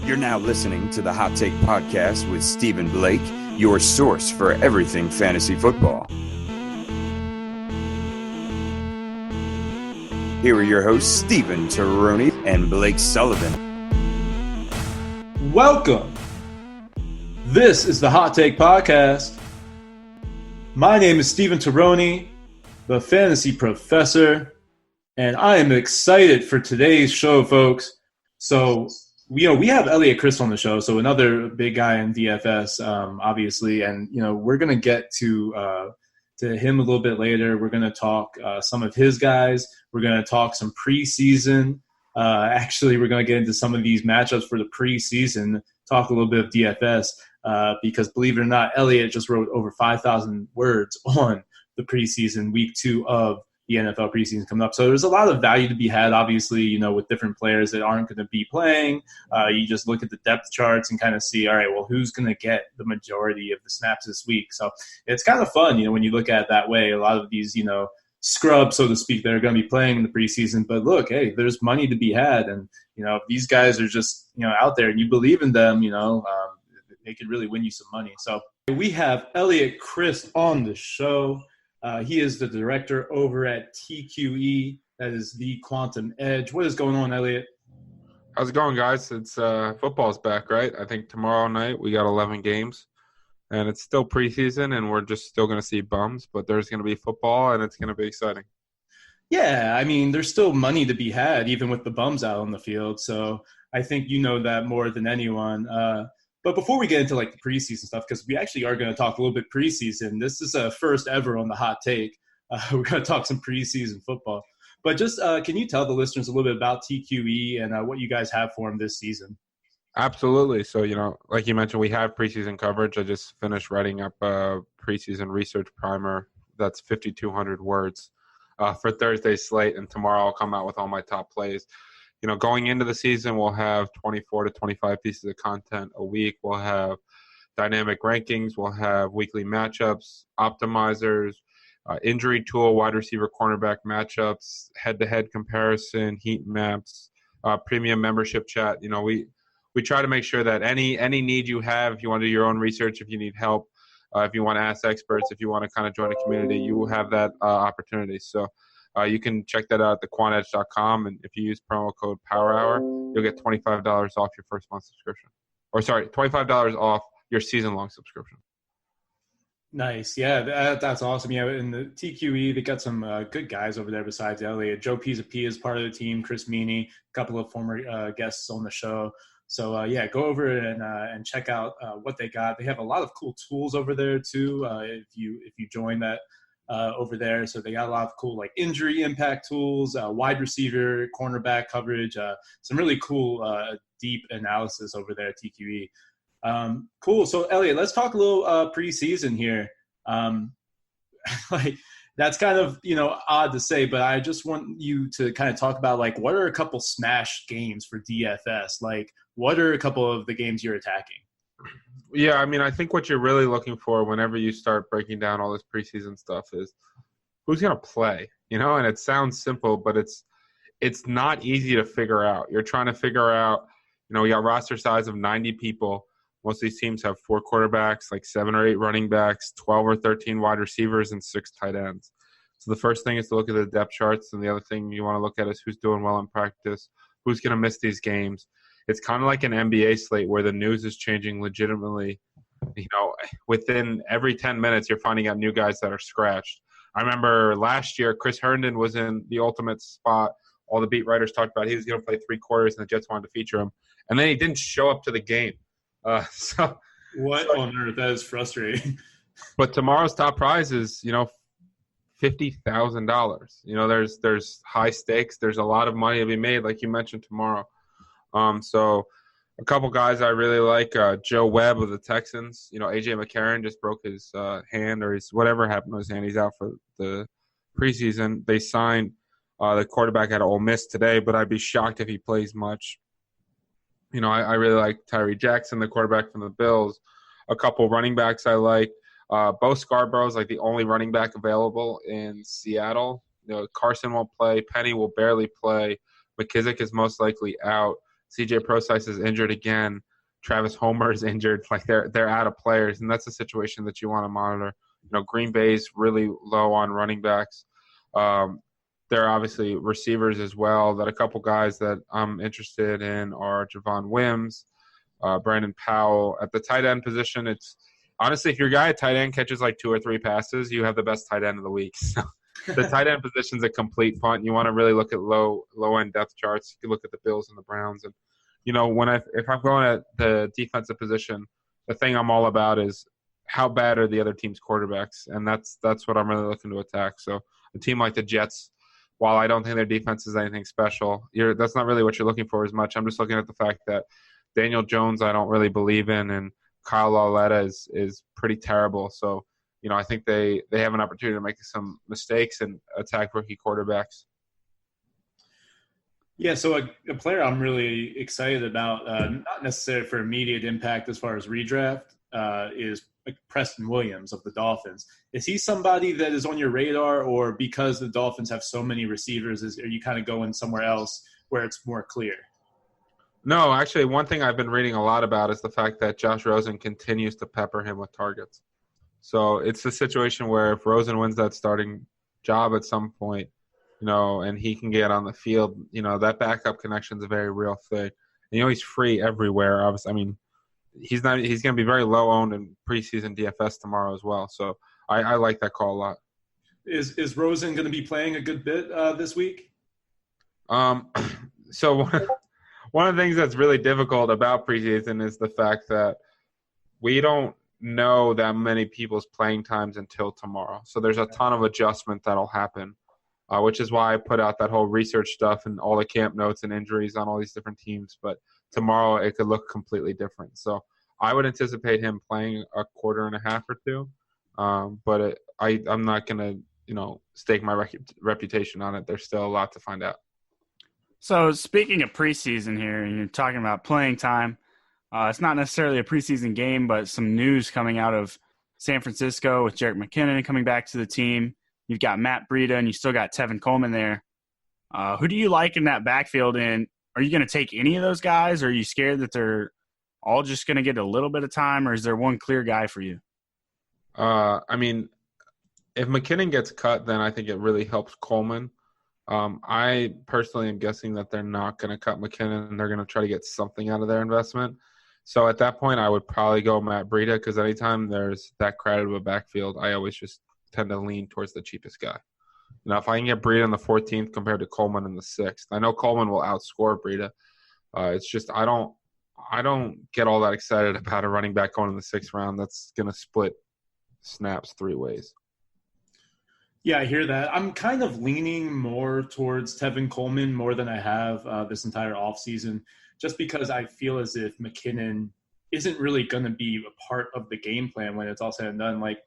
You're now listening to the Hot Take Podcast with Stephen Blake, your source for everything fantasy football. Here are your hosts, Stephen Taroni and Blake Sullivan. Welcome. This is the Hot Take Podcast. My name is Stephen Taroni, the fantasy professor, and I am excited for today's show, folks. So, we have Eliot Crist on the show, so another big guy in DFS, obviously, and we're gonna get to him a little bit later. We're gonna talk some of his guys. We're gonna talk some preseason. Actually, we're gonna get into some of these matchups for the preseason. Talk a little bit of DFS because, believe it or not, Eliot just wrote over 5,000 words on the preseason, week 2 of the NFL preseason coming up. So there's a lot of value to be had, obviously, with different players that aren't going to be playing. You just look at the depth charts and kind of see, all right, well, who's going to get the majority of the snaps this week? So it's kind of fun, when you look at it that way. A lot of these, scrubs, so to speak, that are going to be playing in the preseason. But look, hey, there's money to be had. And, if these guys are just, out there and you believe in them, they could really win you some money. So we have Eliot Crist on the show. He is the director over at TQE. That is the Quantum Edge. What is going on, Eliot? How's it going, guys? It's football's back, right? I think tomorrow night we got 11 games, and it's still preseason, and we're just still going to see bums, but there's going to be football, and it's going to be exciting. Yeah, I mean, there's still money to be had, even with the bums out on the field. So I think you know that more than anyone. But before we get into the preseason stuff, because we actually are going to talk a little bit preseason, this is a first ever on the Hot Take. We're going to talk some preseason football. But just can you tell the listeners a little bit about TQE and what you guys have for them this season? Absolutely. So, like you mentioned, we have preseason coverage. I just finished writing up a preseason research primer that's 5,200 words for Thursday's slate, and tomorrow I'll come out with all my top plays. Going into the season, we'll have 24 to 25 pieces of content a week. We'll have dynamic rankings. We'll have weekly matchups, optimizers, injury tool, wide receiver, cornerback matchups, head-to-head comparison, heat maps, premium membership chat. We try to make sure that any need you have, if you want to do your own research, if you need help, if you want to ask experts, if you want to kind of join a community, you will have that opportunity. So you can check that out at thequantedge.com, and if you use promo code POWERHOUR, you'll get $25 off your first month subscription. $25 off your season-long subscription. Nice. Yeah, that's awesome. Yeah, in the TQE, they got some good guys over there besides Eliot. Joe P is part of the team, Chris Meany, a couple of former guests on the show. So, go over and check out what they got. They have a lot of cool tools over there, too, if you join that. Over there. So they got a lot of cool injury impact tools, wide receiver, cornerback coverage, some really cool deep analysis over there at TQE. Cool. So Eliot, let's talk a little preseason here. That's kind of, odd to say, but I just want you to kind of talk about what are a couple smash games for DFS? What are a couple of the games you're attacking? Yeah, I mean, I think what you're really looking for whenever you start breaking down all this preseason stuff is who's going to play, and it sounds simple, but it's not easy to figure out. You're trying to figure out, we got roster size of 90 people. Most of these teams have 4 quarterbacks, 7 or 8 running backs, 12 or 13 wide receivers, and 6 tight ends. So the first thing is to look at the depth charts, and the other thing you want to look at is who's doing well in practice, who's going to miss these games. It's kind of like an NBA slate where the news is changing legitimately. Within every 10 minutes, you're finding out new guys that are scratched. I remember last year, Chris Herndon was in the ultimate spot. All the beat writers talked about he was going to play 3 quarters, and the Jets wanted to feature him. And then he didn't show up to the game. On earth? That is frustrating. But tomorrow's top prize is, $50,000. There's high stakes. There's a lot of money to be made, like you mentioned, tomorrow. So a couple guys I really like, Joe Webb of the Texans. A.J. McCarron just broke his hand or whatever happened to his hand. He's out for the preseason. They signed the quarterback at Ole Miss today, but I'd be shocked if he plays much. I really like Tyree Jackson, the quarterback from the Bills. A couple running backs I like. Bo Scarborough's the only running back available in Seattle. Carson won't play. Penny will barely play. McKissick is most likely out. CJ Prosise is injured again. Travis Homer is injured. Like they're out of players, and that's a situation that you want to monitor. Green Bay's really low on running backs. There are obviously receivers as well. That a couple guys that I'm interested in are Javon Wims, Brandon Powell. At the tight end position, it's honestly, if your guy at tight end catches like 2 or 3 passes, you have the best tight end of the week. So the tight end position's a complete punt. You want to really look at low end depth charts. You can look at the Bills and the Browns, and if I'm going at the defensive position, the thing I'm all about is how bad are the other team's quarterbacks, and that's what I'm really looking to attack. So a team like the Jets, while I don't think their defense is anything special, that's not really what you're looking for as much. I'm just looking at the fact that Daniel Jones I don't really believe in, and Kyle Lauletta is pretty terrible. So, I think they have an opportunity to make some mistakes and attack rookie quarterbacks. Yeah, so a player I'm really excited about, not necessarily for immediate impact as far as redraft, is Preston Williams of the Dolphins. Is he somebody that is on your radar, or because the Dolphins have so many receivers, are you kind of going somewhere else where it's more clear? No, actually, one thing I've been reading a lot about is the fact that Josh Rosen continues to pepper him with targets. So it's a situation where if Rosen wins that starting job at some point, and he can get on the field, that backup connection is a very real thing. And, he's free everywhere. Obviously, I mean, he's going to be very low owned in preseason DFS tomorrow as well. So I like that call a lot. Is Rosen going to be playing a good bit this week? So one of the things that's really difficult about preseason is the fact that we don't know that many people's playing times until tomorrow. So there's a ton of adjustment that'll happen, which is why I put out that whole research stuff and all the camp notes and injuries on all these different teams. But tomorrow it could look completely different. So I would anticipate him playing a quarter and a half or two. But I'm not going to, stake my reputation on it. There's still a lot to find out. So speaking of preseason here, and you're talking about playing time, it's not necessarily a preseason game, but some news coming out of San Francisco with Jerick McKinnon coming back to the team. You've got Matt Breida, and you still got Tevin Coleman there. Who do you like in that backfield, and are you going to take any of those guys, or are you scared that they're all just going to get a little bit of time, or is there one clear guy for you? I mean, if McKinnon gets cut, then I think it really helps Coleman. I personally am guessing that they're not going to cut McKinnon, and they're going to try to get something out of their investment. So at that point, I would probably go Matt Breida, because anytime there's that crowded of a backfield, I always just tend to lean towards the cheapest guy. If I can get Breida in the 14th compared to Coleman in the 6th, I know Coleman will outscore Breida. It's just I don't get all that excited about a running back going in the 6th round that's going to split snaps 3 ways. Yeah, I hear that. I'm kind of leaning more towards Tevin Coleman more than I have this entire offseason, just because I feel as if McKinnon isn't really going to be a part of the game plan when it's all said and done. Like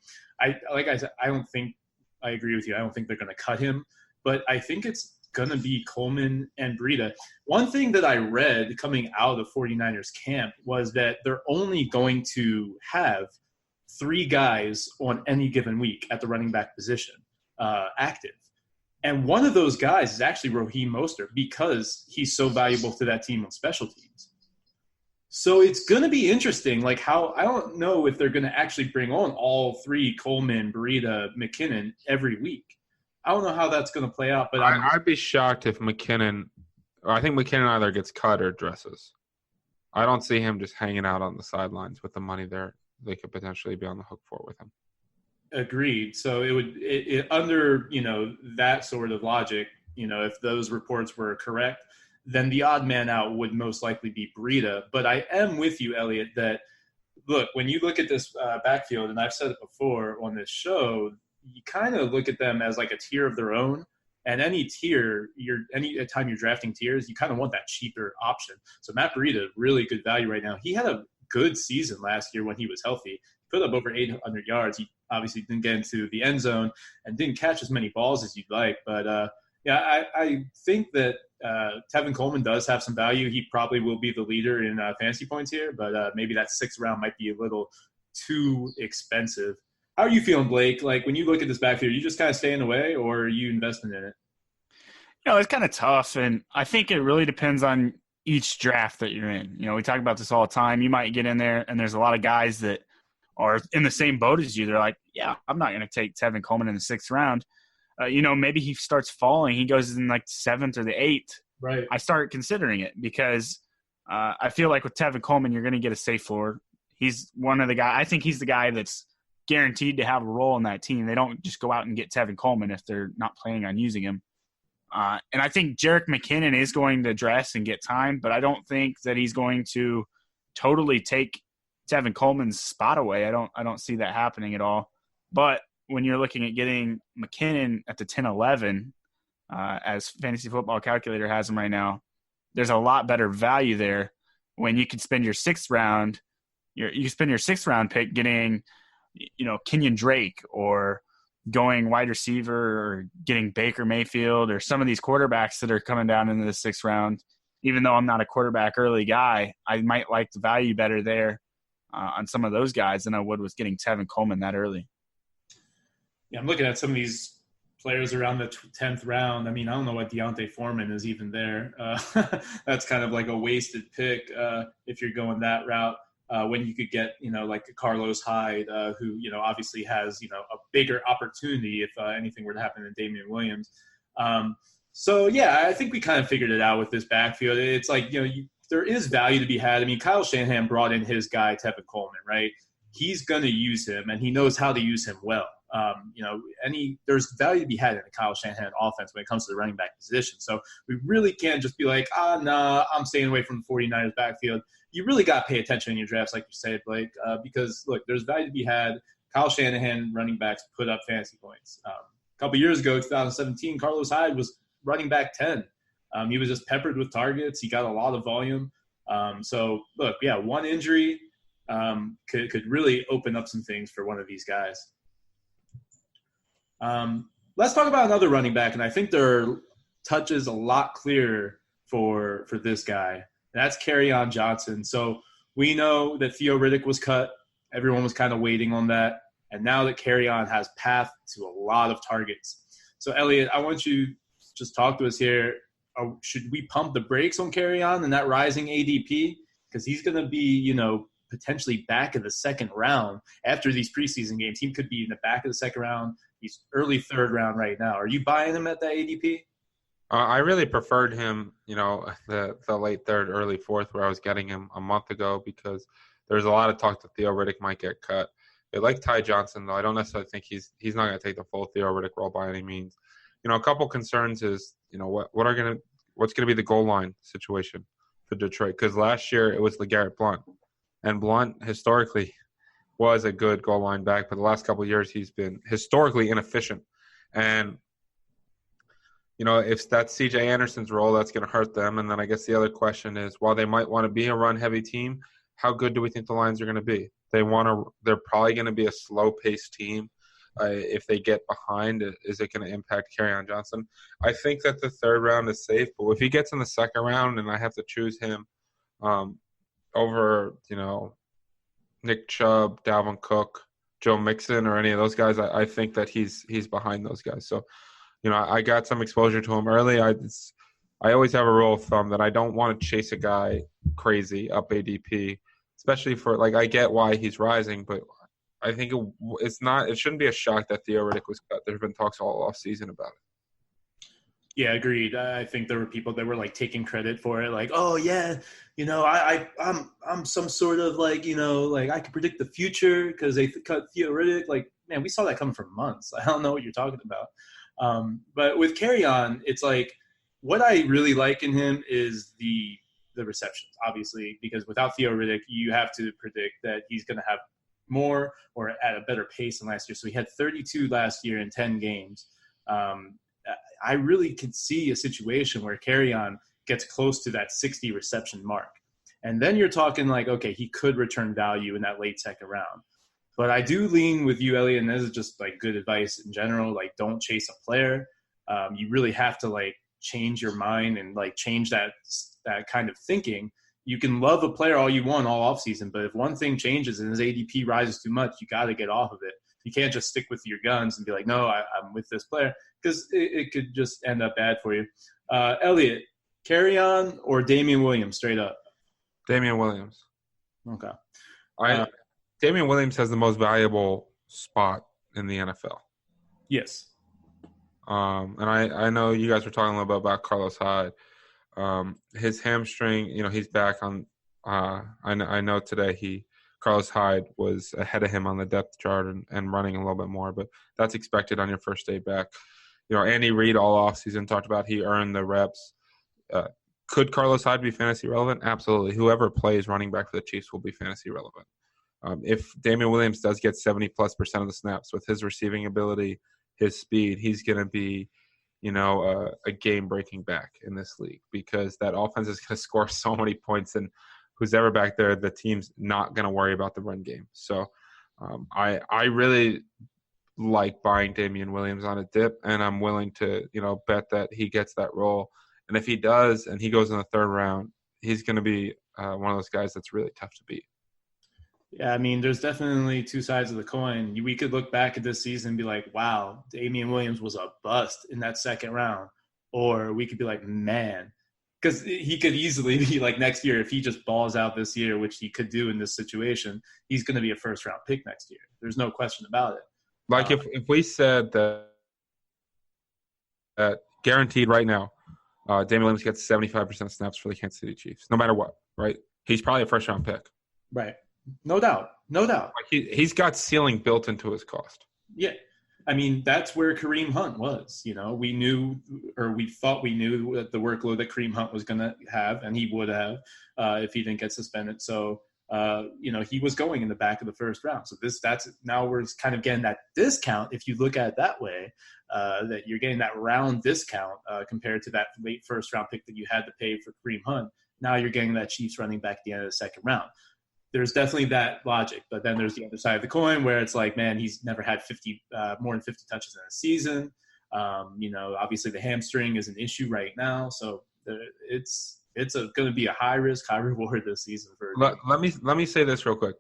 I said, I agree with you. I don't think they're going to cut him, but I think it's going to be Coleman and Breida. One thing that I read coming out of 49ers camp was that they're only going to have 3 guys on any given week at the running back position active. And one of those guys is actually Raheem Mostert, because he's so valuable to that team on special teams. So it's going to be interesting, like how – I don't know if they're going to actually bring on all 3, Coleman, Breida, McKinnon, every week. I don't know how that's going to play out. But I'd be shocked if McKinnon – I think McKinnon either gets cut or dresses. I don't see him just hanging out on the sidelines with the money they could potentially be on the hook for with him. Agreed. So it would under, that sort of logic, if those reports were correct, then the odd man out would most likely be Breida. But I am with you, Eliot, that, look, when you look at this backfield, and I've said it before on this show, you kind of look at them as like a tier of their own. And any tier, any time you're drafting tiers, you kind of want that cheaper option. So Matt Breida, really good value right now. He had a good season last year when he was healthy. He put up over 800 yards. He obviously didn't get into the end zone and didn't catch as many balls as you'd like. But, I think that Tevin Coleman does have some value. He probably will be the leader in fantasy points here, but maybe that 6th round might be a little too expensive. How are you feeling, Blake? Like, when you look at this backfield, are you just kind of staying away, or are you investing in it? It's kind of tough, and I think it really depends on, each draft that you're in. We talk about this all the time. You might get in there, and there's a lot of guys that are in the same boat as you. They're like, yeah, I'm not going to take Tevin Coleman in the 6th round. Maybe he starts falling. He goes in like the 7th or the 8th. Right. I start considering it because I feel like with Tevin Coleman, you're going to get a safe floor. He's one of the guys. I think he's the guy that's guaranteed to have a role in that team. They don't just go out and get Tevin Coleman if they're not planning on using him. And I think Jerick McKinnon is going to dress and get time, but I don't think that he's going to totally take Tevin Coleman's spot away. I don't see that happening at all. But when you're looking at getting McKinnon at the 10-11, as Fantasy Football Calculator has him right now, there's a lot better value there when you could spend your 6th round. You spend your 6th round pick getting, Kenyon Drake, or going wide receiver, or getting Baker Mayfield, or some of these quarterbacks that are coming down into the 6th round. Even though I'm not a quarterback early guy, I might like the value better there on some of those guys than I would with getting Tevin Coleman that early. Yeah, I'm looking at some of these players around the 10th round. I mean, I don't know what Deontay Foreman is even there. That's kind of like a wasted pick if you're going that route. When you could get, like a Carlos Hyde, who, obviously has, a bigger opportunity if anything were to happen to Damian Williams. So, yeah, I think we kind of figured it out with this backfield. It's like, there is value to be had. I mean, Kyle Shanahan brought in his guy, Tevin Coleman, right? He's going to use him, and he knows how to use him well. There's value to be had in the Kyle Shanahan offense when it comes to the running back position. So we really can't just be like, nah, I'm staying away from the 49ers backfield. You really got to pay attention in your drafts, like you said, Blake, because, look, there's value to be had. Kyle Shanahan running backs put up fantasy points. A couple years ago, 2017, Carlos Hyde was running back 10. He was just peppered with targets. He got a lot of volume. So, look, yeah, one injury could really open up some things for one of these guys. Let's talk about another running back, and I think their touch is a lot clearer for this guy. That's Kerryon Johnson. So we know that Theo Riddick was cut. Everyone was kind of waiting on that. And now that Kerryon has path to a lot of targets. So, Eliot, I want you to just talk to us here. Should we pump the brakes on Kerryon and that rising ADP? Because he's going to be, potentially back in the 2nd round after these preseason games. He could be in the back of the 2nd round. He's early 3rd round right now. Are you buying him at that ADP? I really preferred him, the late 3rd, early 4th, where I was getting him a month ago, because there's a lot of talk that Theo Riddick might get cut. They like Ty Johnson, though. I don't necessarily think he's not going to take the full Theo Riddick role by any means. A couple concerns is, what's going to be the goal line situation for Detroit? Because last year it was LeGarrette Blount, and Blount historically was a good goal line back, but the last couple of years he's been historically inefficient. And if that's C.J. Anderson's role, that's going to hurt them. And then I guess the other question is, while they might want to be a run-heavy team, how good do we think the Lions are going to be? They're probably going to be a slow-paced team. If they get behind, is it going to impact Kerryon Johnson? I think that the 3rd round is safe, but if he gets in the 2nd round and I have to choose him over, Nick Chubb, Dalvin Cook, Joe Mixon, or any of those guys, I think that he's behind those guys. So, I got some exposure to him early. I always have a rule of thumb that I don't want to chase a guy crazy up ADP, especially for, I get why he's rising, but I think it shouldn't be a shock that Theo Riddick was cut. There's been talks all off season about it. Yeah, agreed. I think there were people that were taking credit for it, oh yeah, I'm some sort of I can predict the future because they cut Theo Riddick. Man, we saw that coming for months. I don't know what you're talking about. But with Kerryon, it's what I really like in him is the receptions, obviously, because without Theo Riddick, you have to predict that he's going to have more or at a better pace than last year. So he had 32 last year in 10 games. I really could see a situation where Kerryon gets close to that 60 reception mark. And then you're talking okay, he could return value in that late 2nd round. But I do lean with you, Eliot, and this is just good advice in general. Don't chase a player. You really have to change your mind and change that kind of thinking. You can love a player all you want all offseason, but if one thing changes and his ADP rises too much, you got to get off of it. You can't just stick with your guns and be no, I'm with this player, because it could just end up bad for you. Eliot, Kerryon or Damian Williams straight up? Damian Williams. Okay. Damian Williams has the most valuable spot in the NFL. Yes. And I know you guys were talking a little bit about Carlos Hyde. His hamstring, he's back on. I know today Carlos Hyde was ahead of him on the depth chart and running a little bit more, but that's expected on your first day back. Andy Reid all offseason talked about he earned the reps. Could Carlos Hyde be fantasy relevant? Absolutely. Whoever plays running back for the Chiefs will be fantasy relevant. If Damian Williams does get 70+% of the snaps with his receiving ability, his speed, he's going to be, a game-breaking back in this league because that offense is going to score so many points, and who's ever back there, the team's not going to worry about the run game. So I really like buying Damian Williams on a dip, and I'm willing to, bet that he gets that role. And if he does and he goes in the third round, he's going to be one of those guys that's really tough to beat. Yeah, I mean, there's definitely two sides of the coin. We could look back at this season and be like, wow, Damian Williams was a bust in that second round. Or we could be like, man, because he could easily be like next year, if he just balls out this year, which he could do in this situation, he's going to be a first-round pick next year. There's no question about it. Like if we said that guaranteed right now, Damian Williams gets 75% of snaps for the Kansas City Chiefs, no matter what, right? He's probably a first-round pick. Right. No doubt. Like he's got ceiling built into his cost. Yeah. I mean, that's where Kareem Hunt was. We knew, or we thought we knew, that the workload that Kareem Hunt was going to have, and he would have if he didn't get suspended. So, he was going in the back of the first round. So now we're kind of getting that discount, if you look at it that way, that you're getting that round discount compared to that late first round pick that you had to pay for Kareem Hunt. Now you're getting that Chiefs running back at the end of the second round. There's definitely that logic, but then there's the other side of the coin where it's like, man, he's never had more than 50 touches in a season. Obviously the hamstring is an issue right now, so it's going to be a high risk, high reward this season. Let me say this real quick.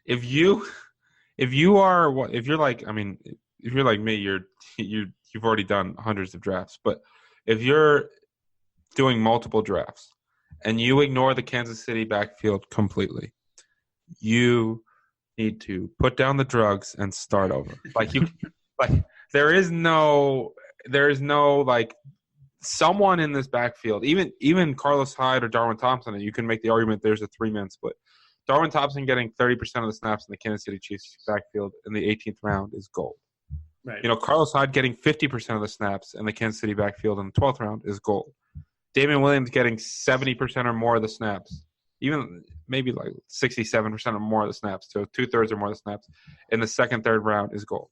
If you're like me, you've already done hundreds of drafts, but if you're doing multiple drafts and you ignore the Kansas City backfield completely, you need to put down the drugs and start over. There is no like someone in this backfield, even Carlos Hyde or Darwin Thompson, and you can make the argument there's a 3-man split. Darwin Thompson getting 30% of the snaps in the Kansas City Chiefs backfield in the 18th round is gold. Right. Carlos Hyde getting 50% of the snaps in the Kansas City backfield in the 12th round is gold. Damian Williams getting 70% or more of the snaps, even maybe like 67% or more of the snaps, so 2/3 or more of the snaps in the second, third round is gold.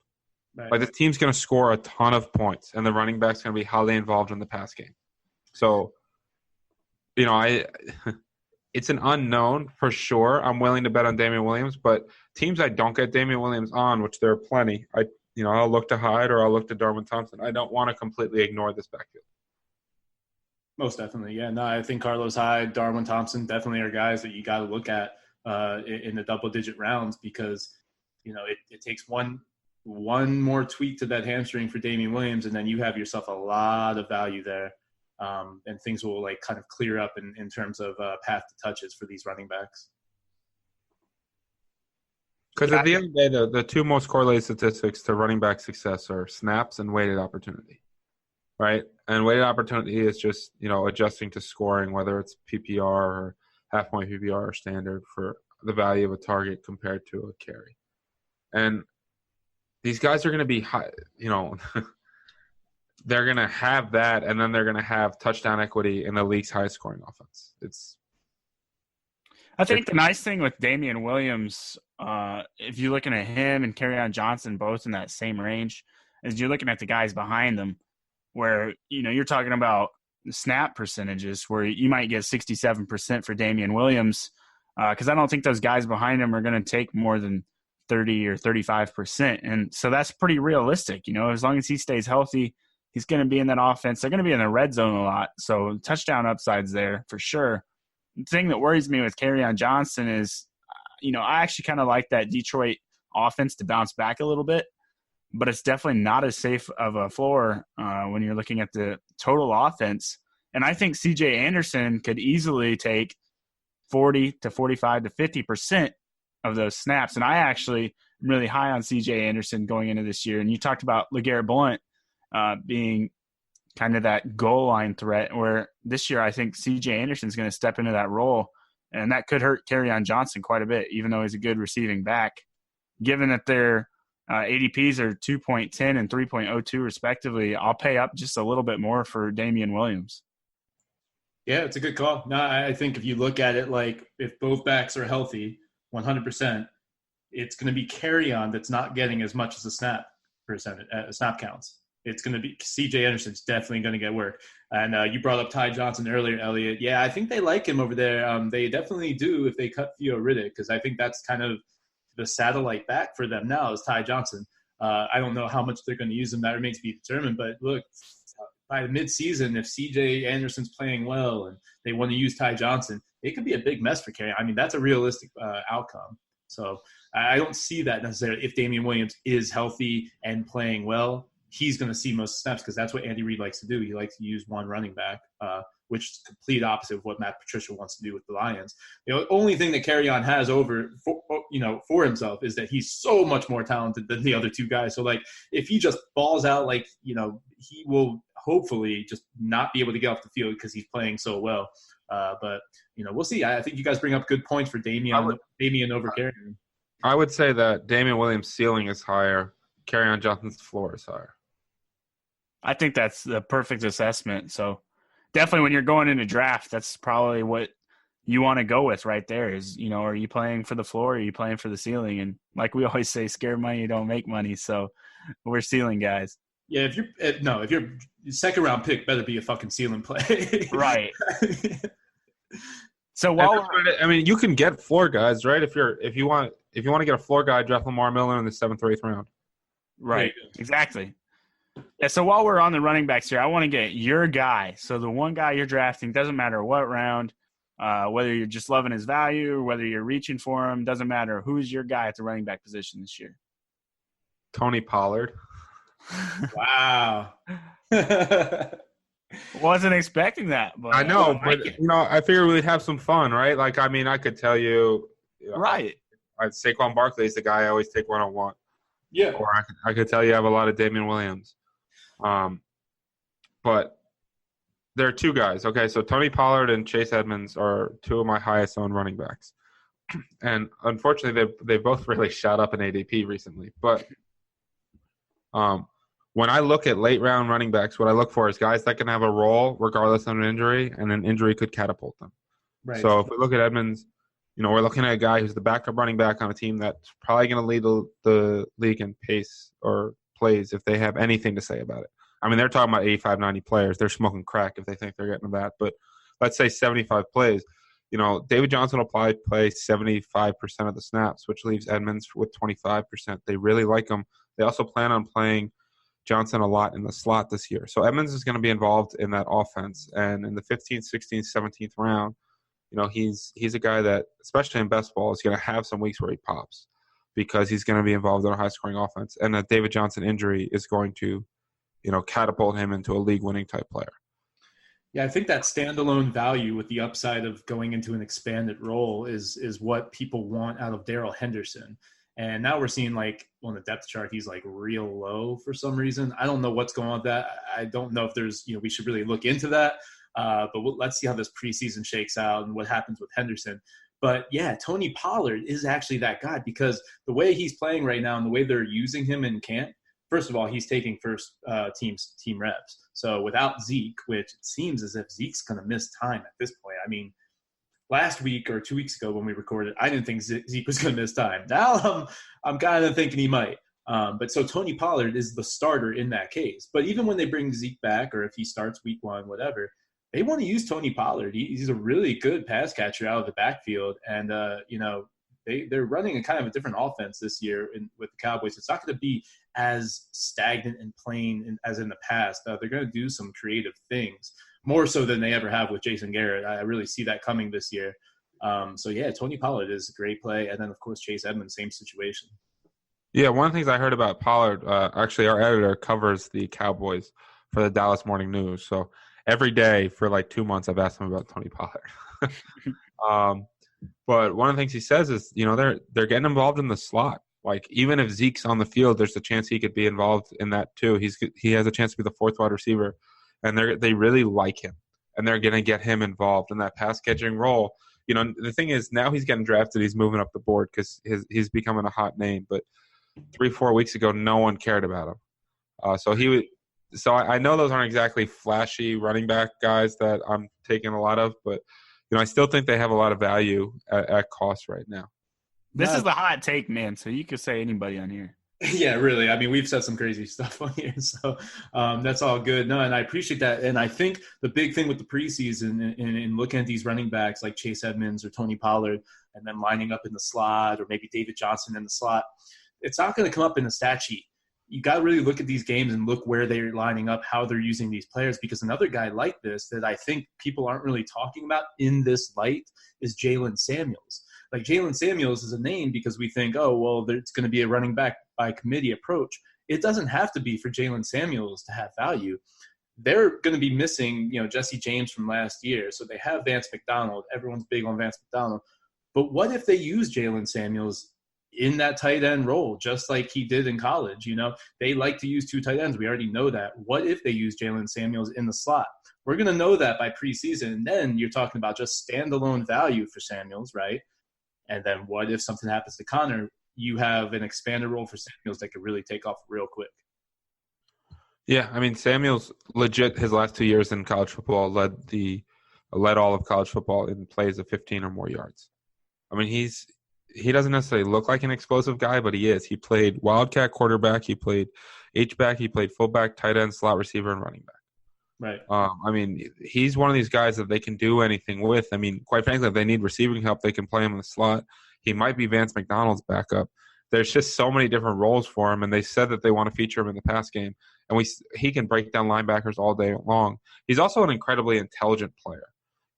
Right. Like the team's going to score a ton of points, and the running back's going to be highly involved in the pass game. So, it's an unknown for sure. I'm willing to bet on Damian Williams, but teams I don't get Damian Williams on, which there are plenty, I'll look to Hyde or I'll look to Darwin Thompson. I don't want to completely ignore this backfield. Most definitely, yeah. No, I think Carlos Hyde, Darwin Thompson definitely are guys that you got to look at in the double-digit rounds because, it takes one more tweak to that hamstring for Damian Williams, and then you have yourself a lot of value there, and things will like kind of clear up in terms of path to touches for these running backs. Because at the end of the day, the two most correlated statistics to running back success are snaps and weighted opportunity. Right? And weighted opportunity is just, adjusting to scoring, whether it's PPR or half-point PPR or standard for the value of a target compared to a carry. And these guys are going to be high, they're going to have that, and then they're going to have touchdown equity in the league's highest scoring offense. I think the nice thing with Damian Williams, if you're looking at him and Kerryon Johnson both in that same range, is you're looking at the guys behind them, where, you're talking about snap percentages where you might get 67% for Damian Williams because I don't think those guys behind him are going to take more than 30 or 35%. And so that's pretty realistic. As long as he stays healthy, he's going to be in that offense. They're going to be in the red zone a lot. So touchdown upside's there for sure. The thing that worries me with Kerryon Johnson is, I actually kind of like that Detroit offense to bounce back a little bit. But it's definitely not as safe of a floor when you're looking at the total offense And I think C.J. Anderson could easily take 40 to 45 to 50% of those snaps. And I actually am really high on C.J. Anderson going into this year. And you talked about LeGarrette Blount being kind of that goal line threat, where this year I think C.J. Anderson is going to step into that role. And that could hurt Kerryon Johnson quite a bit, even though he's a good receiving back. Given that their ADPs are 2.10 and 3.02 respectively, I'll pay up just a little bit more for Damian Williams. Yeah, it's a good call. No, I think if you look at it, like if both backs are healthy, 100%, it's going to be Kerryon that's not getting as much as a snap percentage, snap counts. It's going to be C.J. Anderson's definitely going to get work. And you brought up Ty Johnson earlier, Elliot. Yeah, I think they like him over there. They definitely do if they cut Theo Riddick, because I think that's kind of the satellite back for them now is Ty Johnson. I don't know how much they're going to use him. That remains to be determined. But look, by midseason, if C.J. Anderson's playing well and they want to use Ty Johnson, it could be a big mess for Kerry. I mean, that's a realistic outcome. So I don't see that necessarily. If Damian Williams is healthy and playing well, he's going to see most snaps because that's what Andy Reid likes to do. He likes to use one running back, which is the complete opposite of what Matt Patricia wants to do with the Lions. The only thing that Kerryon has for himself is that he's so much more talented than the other two guys. So, like, if he just balls out, he will hopefully just not be able to get off the field because he's playing so well. But we'll see. I think you guys bring up good points for Damian over Kerryon. I would say that Damian Williams' ceiling is higher. Kerryon Johnson's floor is higher. I think that's the perfect assessment. So definitely when you're going into draft, that's probably what you want to go with right there is, are you playing for the floor or are you playing for the ceiling? And like we always say, scared money, you don't make money. So we're ceiling guys. Yeah, if your second round pick better be a fucking ceiling play. Right. So you can get floor guys, right? If you want to get a floor guy, draft Lamar Miller in the 7th or 8th round. Right. Exactly. Yeah, so while we're on the running backs here, I want to get your guy. So the one guy you're drafting, doesn't matter what round, whether you're just loving his value or whether you're reaching for him, doesn't matter. Who's your guy at the running back position this year? Tony Pollard. Wow. Wasn't expecting that. But I know, but I figured we'd have some fun, right? Like, I mean, I could tell you. Right. Saquon Barkley is the guy I always take one-on-one. Yeah. Or I could tell you I have a lot of Damian Williams. But there are two guys. Okay, so Tony Pollard and Chase Edmonds are two of my highest owned running backs. And unfortunately, they've both really shot up in ADP recently. But when I look at late round running backs, what I look for is guys that can have a role regardless of an injury, and an injury could catapult them. Right. So if we look at Edmonds, we're looking at a guy who's the backup running back on a team that's probably going to lead the league in pace or plays if they have anything to say about it. I mean, they're talking about 85, 90 players. They're smoking crack if they think they're getting that. But let's say 75 plays. David Johnson will probably play 75% of the snaps, which leaves Edmonds with 25%. They really like him. They also plan on playing Johnson a lot in the slot this year. So Edmonds is going to be involved in that offense. And in the 15th, 16th, 17th round, he's a guy that, especially in best ball, is going to have some weeks where he pops because he's going to be involved in a high-scoring offense. And that David Johnson injury is going to, catapult him into a league-winning type player. Yeah, I think that standalone value with the upside of going into an expanded role is what people want out of Darrell Henderson. And now we're seeing, like, on the depth chart, he's, like, real low for some reason. I don't know what's going on with that. I don't know if there's, we should really look into that. But let's see how this preseason shakes out and what happens with Henderson. But, yeah, Tony Pollard is actually that guy because the way he's playing right now and the way they're using him in camp, first of all, he's taking first team reps. So without Zeke, which it seems as if Zeke's going to miss time at this point. I mean, last week or 2 weeks ago when we recorded, I didn't think Zeke was going to miss time. Now I'm kind of thinking he might. But so Tony Pollard is the starter in that case. But even when they bring Zeke back or if he starts week 1, whatever, they want to use Tony Pollard. He's a really good pass catcher out of the backfield. And, they're running a kind of a different offense this year with the Cowboys. It's not going to be as stagnant and plain as in the past. They're going to do some creative things, more so than they ever have with Jason Garrett. I really see that coming this year. Tony Pollard is a great play. And then, of course, Chase Edmonds, same situation. Yeah, one of the things I heard about Pollard, actually our editor covers the Cowboys for the Dallas Morning News. So every day for like 2 months, I've asked him about Tony Pollard. But one of the things he says is, they're getting involved in the slot. Like, even if Zeke's on the field, there's a chance he could be involved in that too. He has a chance to be the fourth wide receiver, and they really like him, and they're going to get him involved in that pass catching role. The thing is, now he's getting drafted. He's moving up the board because he's becoming a hot name. But 3-4 weeks ago, no one cared about him. So I know those aren't exactly flashy running back guys that I'm taking a lot of, but I still think they have a lot of value at cost right now. This is the hot take, man. So you could say anybody on here. Yeah, really. I mean, we've said some crazy stuff on here, so that's all good. No, and I appreciate that. And I think the big thing with the preseason in looking at these running backs like Chase Edmonds or Tony Pollard, and then lining up in the slot, or maybe David Johnson in the slot, it's not going to come up in the stat sheet. You got to really look at these games and look where they're lining up, how they're using these players. Because another guy like this that I think people aren't really talking about in this light is Jalen Samuels. Like, Jalen Samuels is a name because we think, oh, well, it's going to be a running back by committee approach. It doesn't have to be for Jalen Samuels to have value. They're going to be missing, Jesse James from last year. So they have Vance McDonald. Everyone's big on Vance McDonald. But what if they use Jalen Samuels in that tight end role, just like he did in college? They like to use two tight ends. We already know that. What if they use Jalen Samuels in the slot? We're going to know that by preseason. And then you're talking about just standalone value for Samuels, right? And then what if something happens to Connor? You have an expanded role for Samuels that could really take off real quick. Yeah, I mean, Samuels legit his last 2 years in college football led all of college football in plays of 15 or more yards. I mean, he doesn't necessarily look like an explosive guy, but he is. He played wildcat quarterback, he played H-back, he played fullback, tight end, slot receiver, and running back. Right. I mean, he's one of these guys that they can do anything with. I mean, quite frankly, if they need receiving help, they can play him in the slot. He might be Vance McDonald's backup. There's just so many different roles for him, and they said that they want to feature him in the pass game. And he can break down linebackers all day long. He's also an incredibly intelligent player.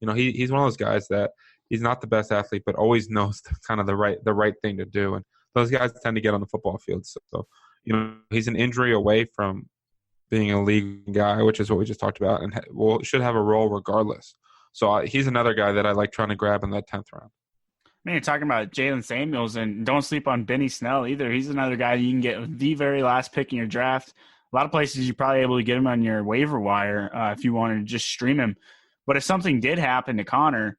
He's one of those guys that he's not the best athlete, but always knows kind of the right thing to do. And those guys tend to get on the football field. So he's an injury away from being a league guy, which is what we just talked about, and should have a role regardless. So he's another guy that I like trying to grab in that 10th round. Man, you're talking about Jalen Samuels, and don't sleep on Benny Snell either. He's another guy you can get the very last pick in your draft. A lot of places you're probably able to get him on your waiver wire if you wanted to just stream him. But if something did happen to Connor,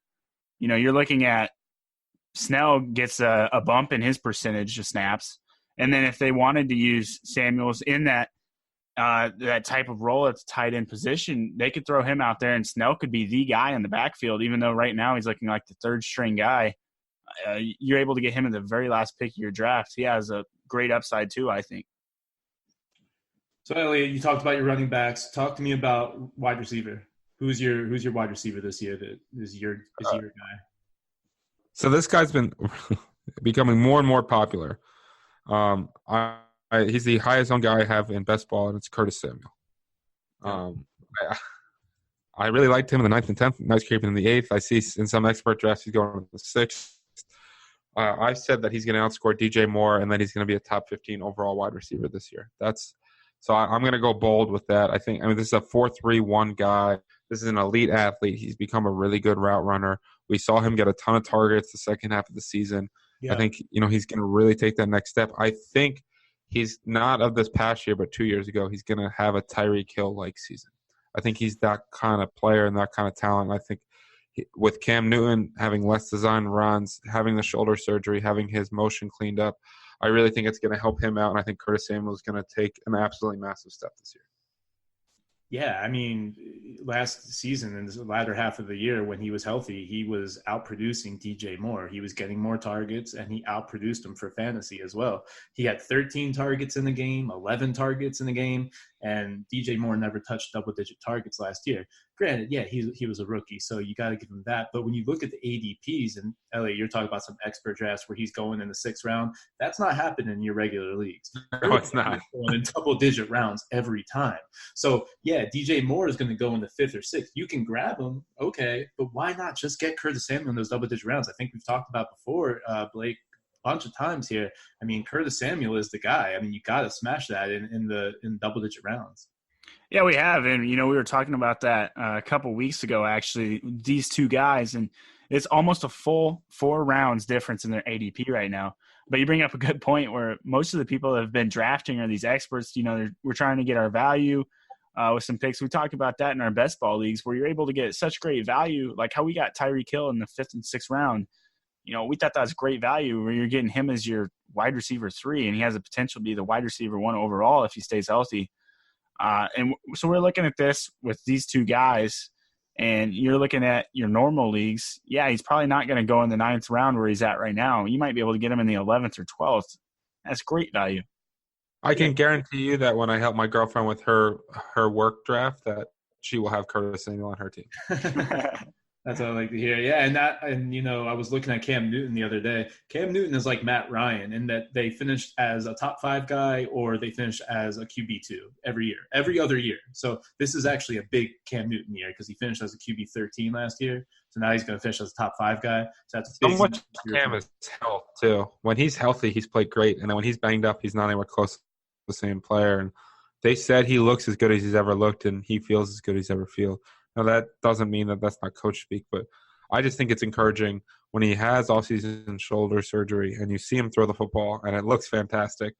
you're looking at Snell gets a bump in his percentage of snaps. And then if they wanted to use Samuels in that type of role at the tight end position, they could throw him out there, and Snell could be the guy in the backfield, even though right now he's looking like the third string guy. You're able to get him in the very last pick of your draft. He has a great upside too, I think. So, Eliot, you talked about your running backs. Talk to me about wide receiver. Who's your wide receiver this year that is your guy? So this guy's been becoming more and more popular. He's the highest owned guy I have in best ball, and it's Curtis Samuel. I really liked him in the 9th and 10th. Nice creeping in the 8th. I see in some expert drafts he's going in the 6th. I've said that he's going to outscore DJ Moore, and that he's going to be a top 15 overall wide receiver this year. So I'm going to go bold with that. This is a 4.31 guy. This is an elite athlete. He's become a really good route runner. We saw him get a ton of targets the second half of the season. Yeah. I think he's going to really take that next step. I think he's not of this past year, but 2 years ago, he's going to have a Tyreek Hill-like season. I think he's that kind of player and that kind of talent. I think with Cam Newton having less design runs, having the shoulder surgery, having his motion cleaned up, I really think it's going to help him out, and I think Curtis Samuel is going to take an absolutely massive step this year. Yeah, last season in the latter half of the year when he was healthy, he was outproducing DJ Moore. He was getting more targets, and he outproduced him for fantasy as well. He had 13 targets in the game, 11 targets in the game, and DJ Moore never touched double-digit targets last year. Granted, yeah, he was a rookie, so you got to give him that. But when you look at the ADPs, and Eliot, you're talking about some expert drafts where he's going in the 6th round, that's not happening in your regular leagues. No, it's not. Going in double-digit rounds every time. So, yeah, DJ Moore is going to go in the 5th or 6th. You can grab him, okay, but why not just get Curtis Samuel in those double-digit rounds? I think we've talked about before, Blake, a bunch of times here. Curtis Samuel is the guy. You got to smash that in double-digit rounds. Yeah, we have. And, we were talking about that a couple weeks ago, actually, these two guys. And it's almost a full 4 rounds difference in their ADP right now. But you bring up a good point where most of the people that have been drafting are these experts. We're trying to get our value with some picks. We talked about that in our best ball leagues where you're able to get such great value, like how we got Tyreek Hill in the 5th and 6th round. We thought that was great value where you're getting him as your wide receiver 3, and he has the potential to be the wide receiver 1 overall if he stays healthy. And so we're looking at this with these two guys, and you're looking at your normal leagues. Yeah, he's probably not going to go in the 9th round where he's at right now. You might be able to get him in the 11th or 12th. That's great value. I can guarantee you that when I help my girlfriend with her work draft, that she will have Curtis Samuel on her team. That's what I like to hear. Yeah, and I was looking at Cam Newton the other day. Cam Newton is like Matt Ryan in that they finished as a top 5 guy or they finished as a QB2 every other year. So this is actually a big Cam Newton year because he finished as a QB 13 last year. So now he's going to finish as a top 5 guy. So that's a big. So much Cam is health too. When he's healthy, he's played great, and then when he's banged up, he's not anywhere close to the same player. And they said he looks as good as he's ever looked, and he feels as good as he's ever feel. Now, that doesn't mean that that's not coach speak, but I just think it's encouraging when he has off-season shoulder surgery and you see him throw the football and it looks fantastic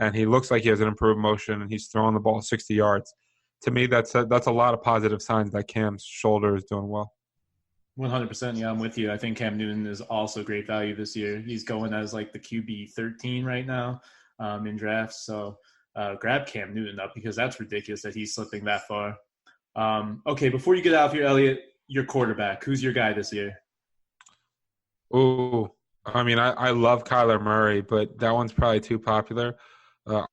and he looks like he has an improved motion and he's throwing the ball 60 yards. To me, that's a lot of positive signs that Cam's shoulder is doing well. 100%. Yeah, I'm with you. I think Cam Newton is also great value this year. He's going as like the QB 13 right now in drafts. So grab Cam Newton up because that's ridiculous that he's slipping that far. Okay, before you get out of here, Elliot, your quarterback. Who's your guy this year? Ooh, I mean, I love Kyler Murray, but that one's probably too popular.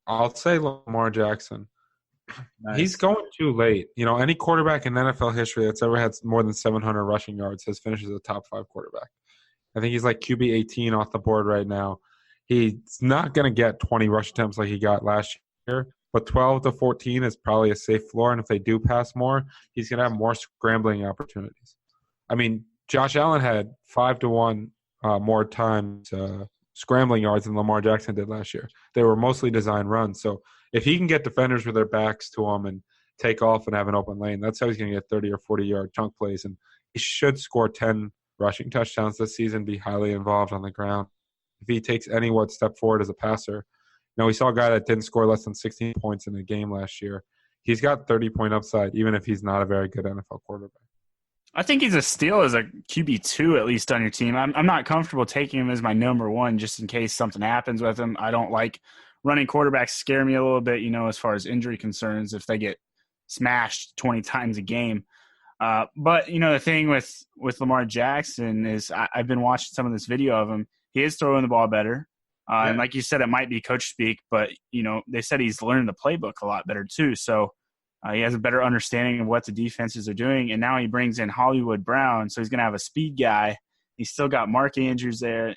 I'll say Lamar Jackson. Nice. He's going too late. Any quarterback in NFL history that's ever had more than 700 rushing yards has finished as a top 5 quarterback. I think he's like QB 18 off the board right now. He's not going to get 20 rush attempts like he got last year. But 12 to 14 is probably a safe floor, and if they do pass more, he's going to have more scrambling opportunities. I mean, Josh Allen had 5-1 more times scrambling yards than Lamar Jackson did last year. They were mostly design runs. So if he can get defenders with their backs to him and take off and have an open lane, that's how he's going to get 30 or 40-yard chunk plays. And he should score 10 rushing touchdowns this season, be highly involved on the ground. If he takes any step forward as a passer, we saw a guy that didn't score less than 16 points in a game last year. He's got 30-point upside, even if he's not a very good NFL quarterback. I think he's a steal as a QB2 at least on your team. I'm not comfortable taking him as my number 1 just in case something happens with him. I don't like running quarterbacks scare me a little bit, as far as injury concerns if they get smashed 20 times a game. But, the thing with Lamar Jackson is I've been watching some of this video of him. He is throwing the ball better. And like you said, it might be coach speak, but, they said he's learned the playbook a lot better too. So he has a better understanding of what the defenses are doing. And now he brings in Hollywood Brown. So he's going to have a speed guy. He's still got Mark Andrews there.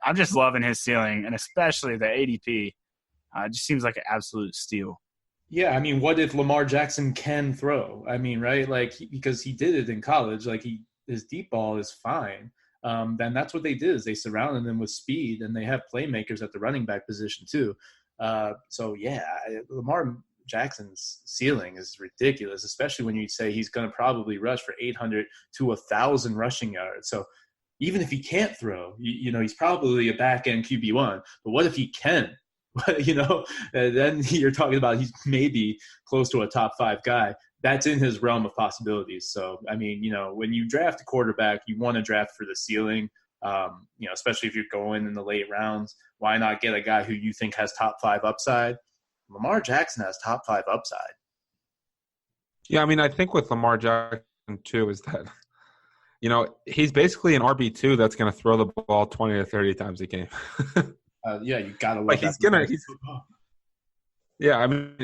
I'm just loving his ceiling, and especially the ADP. It just seems like an absolute steal. Yeah, I mean, what if Lamar Jackson can throw? I mean, right? Because he did it in college. His deep ball is fine. Then that's what they did is they surrounded them with speed, and they have playmakers at the running back position too. Lamar Jackson's ceiling is ridiculous, especially when you say he's going to probably rush for 800 to 1,000 rushing yards. So even if he can't throw, he's probably a back-end QB1. But what if he can? Then you're talking about he's maybe close to a top 5 guy. That's in his realm of possibilities. So, I mean, when you draft a quarterback, you want to draft for the ceiling, especially if you're going in the late rounds. Why not get a guy who you think has top 5 upside? Lamar Jackson has top 5 upside. Yeah, I mean, I think with Lamar Jackson, too, is that, he's basically an RB2 that's going to throw the ball 20 to 30 times a game. You got to love Yeah, I mean,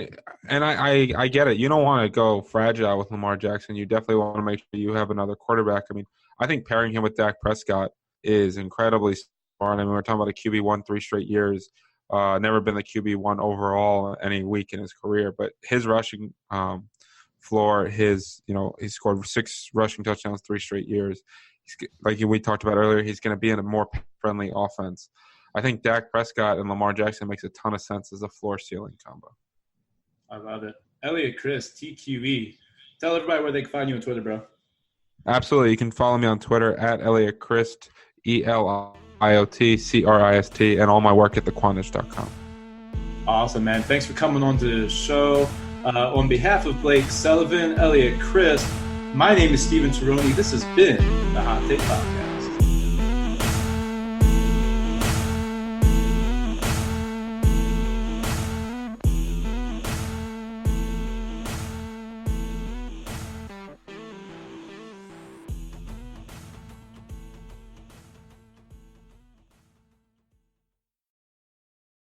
and I get it. You don't want to go fragile with Lamar Jackson. You definitely want to make sure you have another quarterback. I mean, I think pairing him with Dak Prescott is incredibly smart. I mean, we're talking about a QB1 3 straight years. Never been the QB1 overall any week in his career, but his rushing floor, he scored 6 rushing touchdowns 3 straight years. Like we talked about earlier, he's going to be in a more friendly offense. I think Dak Prescott and Lamar Jackson makes a ton of sense as a floor-ceiling combo. I love it. Eliot Crist, TQE. Tell everybody where they can find you on Twitter, bro. Absolutely. You can follow me on Twitter at Eliot Crist, ELIOTCRIST, and all my work at thequantage.com. Awesome, man. Thanks for coming on to the show. On behalf of Blake Sullivan, Eliot Crist, my name is Steven Tironi. This has been the Hot Take Podcast.